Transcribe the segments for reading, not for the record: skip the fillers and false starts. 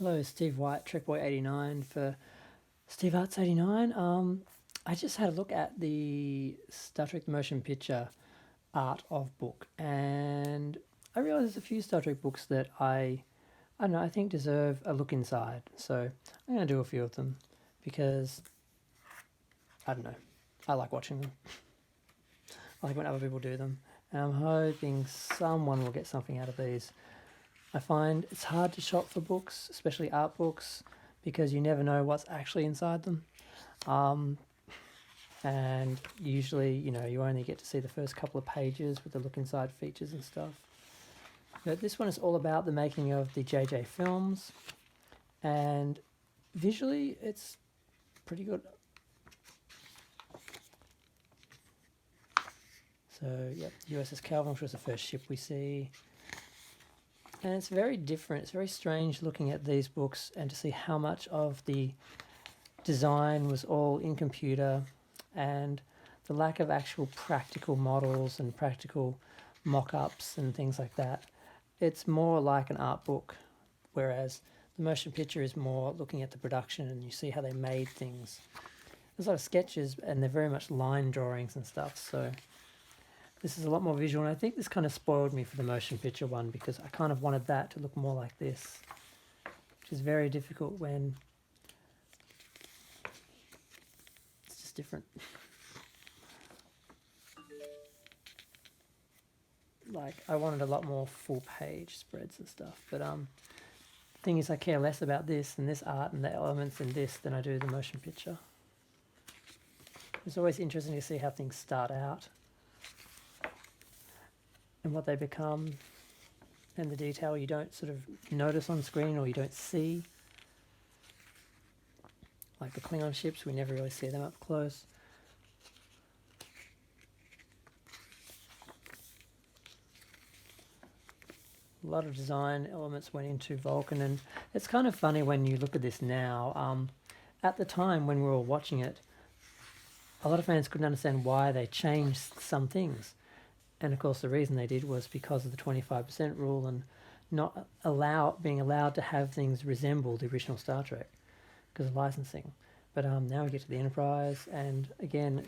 Hello, Steve White, Trekboy89 for Steve Arts89. I just had a look at the Star Trek The Motion Picture art of book, and I realised there's a few Star Trek books that I don't know, I think deserve a look inside. So I'm going to do a few of them because, I don't know, I like watching them. I like when other people do them. And I'm hoping someone will get something out of these. I find it's hard to shop for books, especially art books, because you never know what's actually inside them. And usually, you only get to see the first couple of pages with the look inside features and stuff. But this one is all about the making of the JJ films, and visually it's pretty good. So, yep, USS Kelvin, which was the first ship we see. And it's very different. It's very strange looking at these books and to see how much of the design was all in computer and the lack of actual practical models and practical mock-ups and things like that. It's more like an art book, whereas the motion picture is more looking at the production and you see how they made things. There's a lot of sketches and they're very much line drawings and stuff, so this is a lot more visual, and I think this kind of spoiled me for the motion picture one because I kind of wanted that to look more like this, which is very difficult when it's just different. Like, I wanted a lot more full page spreads and stuff, but the thing is I care less about this and this art and the elements in this than I do the motion picture. It's always interesting to see how things start out and what they become, and the detail you don't sort of notice on screen or you don't see. Like the Klingon ships, we never really see them up close. A lot of design elements went into Vulcan, and it's kind of funny when you look at this now. At the time when we were watching it, a lot of fans couldn't understand why they changed some things. And of course the reason they did was because of the 25% rule and not being allowed to have things resemble the original Star Trek because of licensing. But now we get to the Enterprise, and again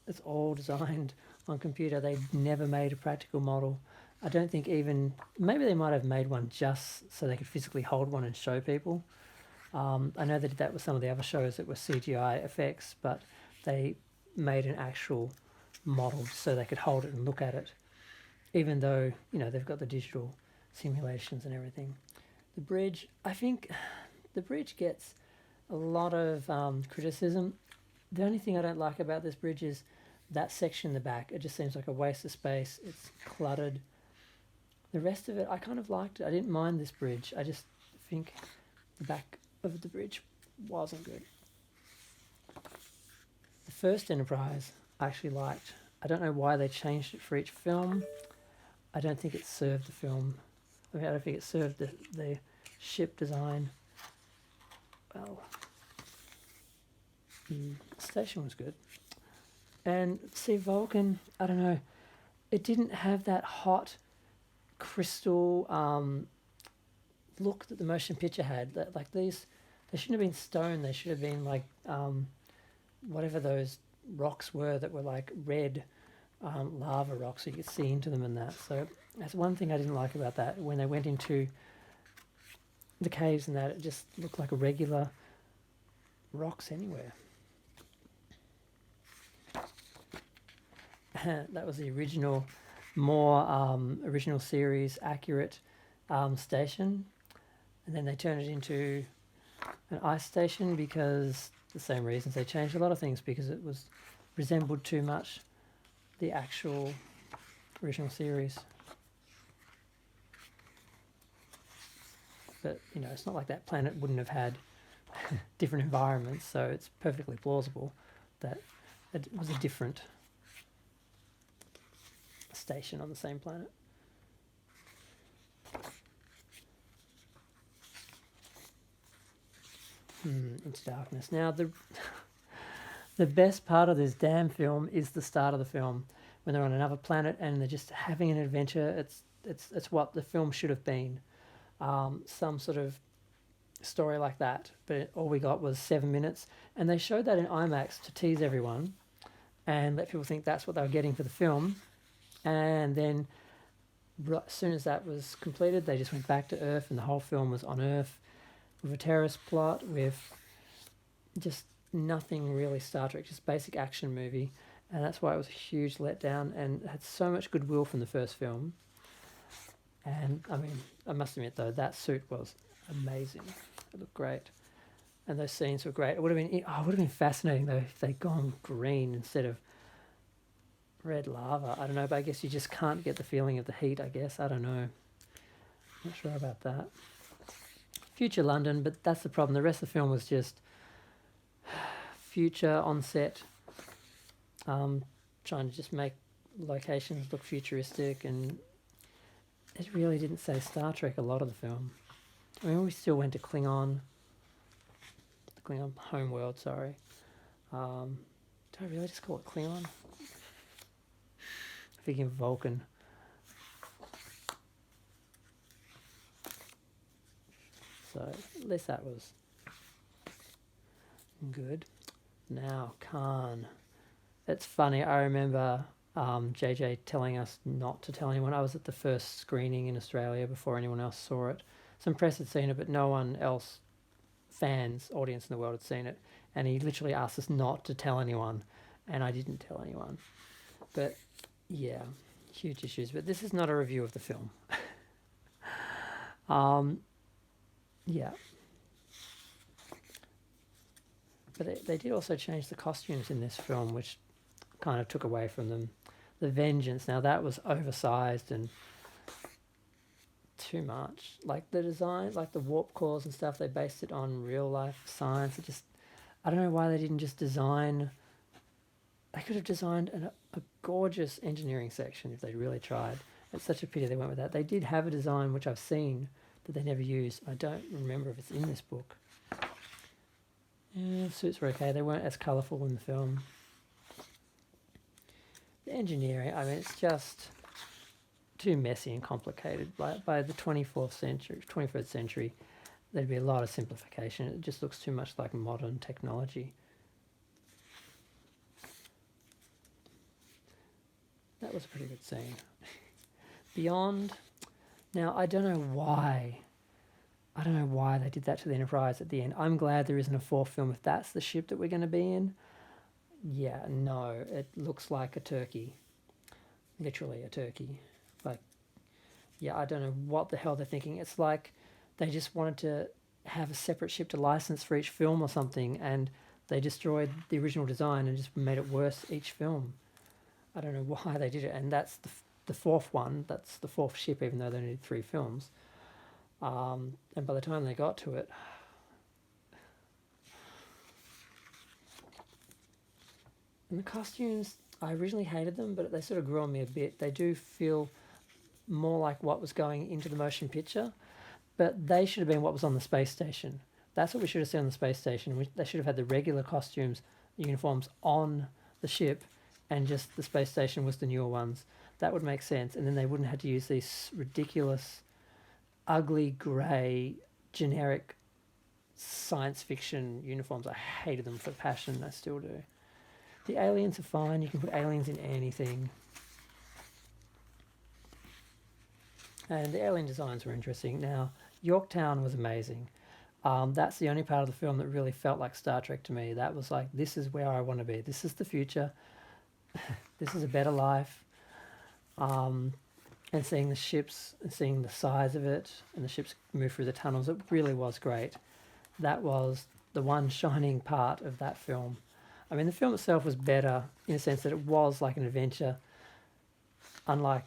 it's all designed on computer. They never made a practical model. I don't think even, maybe they might have made one just so they could physically hold one and show people. I know they did that with some of the other shows that were CGI effects, but they made an actual model so they could hold it and look at it, even though they've got the digital simulations and everything. The bridge, I think the bridge gets a lot of criticism. The only thing I don't like about this bridge is that section in the back. It just seems like a waste of space. It's cluttered. The rest of it I kind of liked. I didn't mind this bridge. I just think the back of the bridge wasn't good. The first Enterprise I actually liked. I don't know why they changed it for each film. I don't think it served the film. I don't think it served the ship design well. The station was good. And see, Vulcan, I don't know, it didn't have that hot crystal look that the motion picture had. Like these, they shouldn't have been stone. They should have been like whatever those rocks were that were like red lava rocks, so you could see into them and that. So that's one thing I didn't like about that. When they went into the caves and that, it just looked like a regular rocks anywhere. That was the original, more original series accurate station, and then they turned it into an ice station because the same reasons they changed a lot of things, because it was resembled too much the actual original series. But it's not like that planet wouldn't have had different environments, so it's perfectly plausible that it was a different station on the same planet. Into darkness. Now the best part of this damn film is the start of the film when they're on another planet and they're just having an adventure. It's what the film should have been. Some sort of story like that, but all we got was 7 minutes, and they showed that in IMAX to tease everyone and let people think that's what they were getting for the film. And then, as soon as that was completed, they just went back to Earth, and the whole film was on Earth with a terrorist plot, with just nothing really Star Trek, just basic action movie. And that's why it was a huge letdown, and it had so much goodwill from the first film. And I mean, I must admit though, that suit was amazing. It looked great, and those scenes were great. It would have been fascinating though if they'd gone green instead of red lava. I don't know, but I guess you just can't get the feeling of the heat. I guess I don't know. Not sure about that. Future London, but that's the problem. The rest of the film was just future on set, trying to just make locations look futuristic, and it really didn't say Star Trek a lot of the film. I mean, we still went to Klingon homeworld, sorry. Did I really just call it Klingon? Thinking of Vulcan. So at least that was good. Now, Khan. It's funny, I remember JJ telling us not to tell anyone. I was at the first screening in Australia before anyone else saw it. Some press had seen it, but no one else, audience in the world, had seen it. And he literally asked us not to tell anyone, and I didn't tell anyone. But yeah, huge issues. But this is not a review of the film. Yeah. But they did also change the costumes in this film, which kind of took away from them. The Vengeance, now that was oversized and too much. Like the design, like the warp cores and stuff, they based it on real life science. I don't know why they didn't just design. They could have designed a gorgeous engineering section if they really tried. It's such a pity they went with that. They did have a design which I've seen that they never used. I don't remember if it's in this book. Yeah, the suits were okay. They weren't as colourful in the film. The engineering, I mean, it's just too messy and complicated. By the 21st century, there'd be a lot of simplification. It just looks too much like modern technology. That was a pretty good scene. Beyond, now I don't know why they did that to the Enterprise at the end. I'm glad there isn't a fourth film if that's the ship that we're going to be in. Yeah, no, it looks like a turkey. Literally a turkey. Like, yeah, I don't know what the hell they're thinking. It's like they just wanted to have a separate ship to license for each film or something, and they destroyed the original design and just made it worse each film. I don't know why they did it, and that's the fourth one. That's the fourth ship, even though they only did 3 films. And by the time they got to it, and the costumes, I originally hated them, but they sort of grew on me a bit. They do feel more like what was going into the motion picture, but they should have been what was on the space station. That's what we should have seen on the space station. They should have had the regular costumes, uniforms on the ship, and just the space station was the newer ones. That would make sense, and then they wouldn't have to use these ridiculous, ugly, grey, generic science fiction uniforms. I hated them for passion. I still do. The aliens are fine. You can put aliens in anything. And the alien designs were interesting. Now, Yorktown was amazing. That's the only part of the film that really felt like Star Trek to me. That was like, this is where I want to be. This is the future. This is a better life. And seeing the ships and seeing the size of it and the ships move through the tunnels, it really was great. That was the one shining part of that film. I mean, the film itself was better in a sense that it was like an adventure, unlike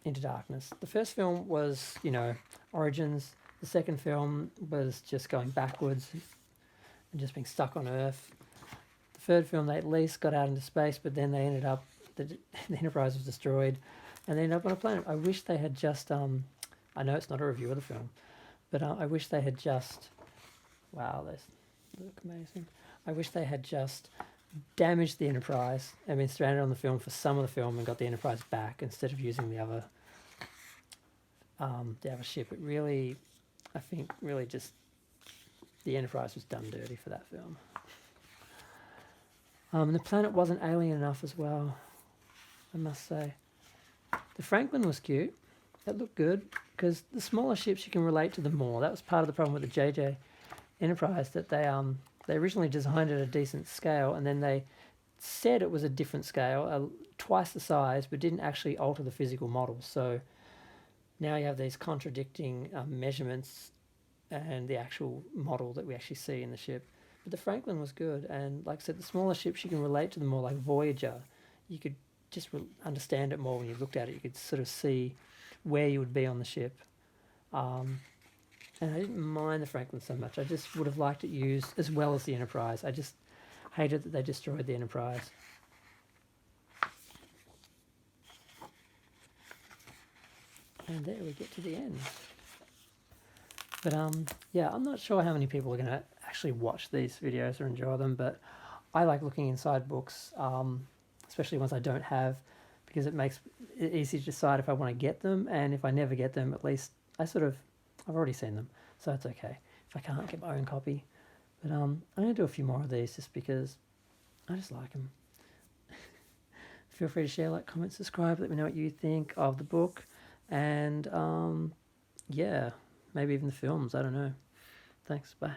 Into Darkness. The first film was, origins. The second film was just going backwards and just being stuck on Earth. The third film, they at least got out into space, but then they ended up, the Enterprise was destroyed, and they ended up on a planet. I wish they had just, I know it's not a review of the film, but I wish they had just, wow, they look amazing. I wish they had just damaged the Enterprise and been stranded on the film for some of the film and got the Enterprise back instead of using the other ship. It really, I think, really just the Enterprise was done dirty for that film. The planet wasn't alien enough as well, I must say. The Franklin was cute. It looked good because the smaller ships you can relate to them more. That was part of the problem with the JJ Enterprise, that they originally designed it at a decent scale and then they said it was a different scale, twice the size, but didn't actually alter the physical models. So now you have these contradicting measurements and the actual model that we actually see in the ship. But the Franklin was good, and like I said, the smaller ships you can relate to them more, like Voyager. You could just understand it more when you looked at it. You could sort of see where you would be on the ship. And I didn't mind the Franklin so much. I just would have liked it used as well as the Enterprise. I just hated that they destroyed the Enterprise. And there we get to the end. But yeah, I'm not sure how many people are going to actually watch these videos or enjoy them, but I like looking inside books, especially ones I don't have, because it makes it easy to decide if I want to get them, and if I never get them, at least I've already seen them, so it's okay if I can't get my own copy. But I'm going to do a few more of these just because I just like them. Feel free to share, like, comment, subscribe, let me know what you think of the book, and yeah, maybe even the films, I don't know. Thanks, bye.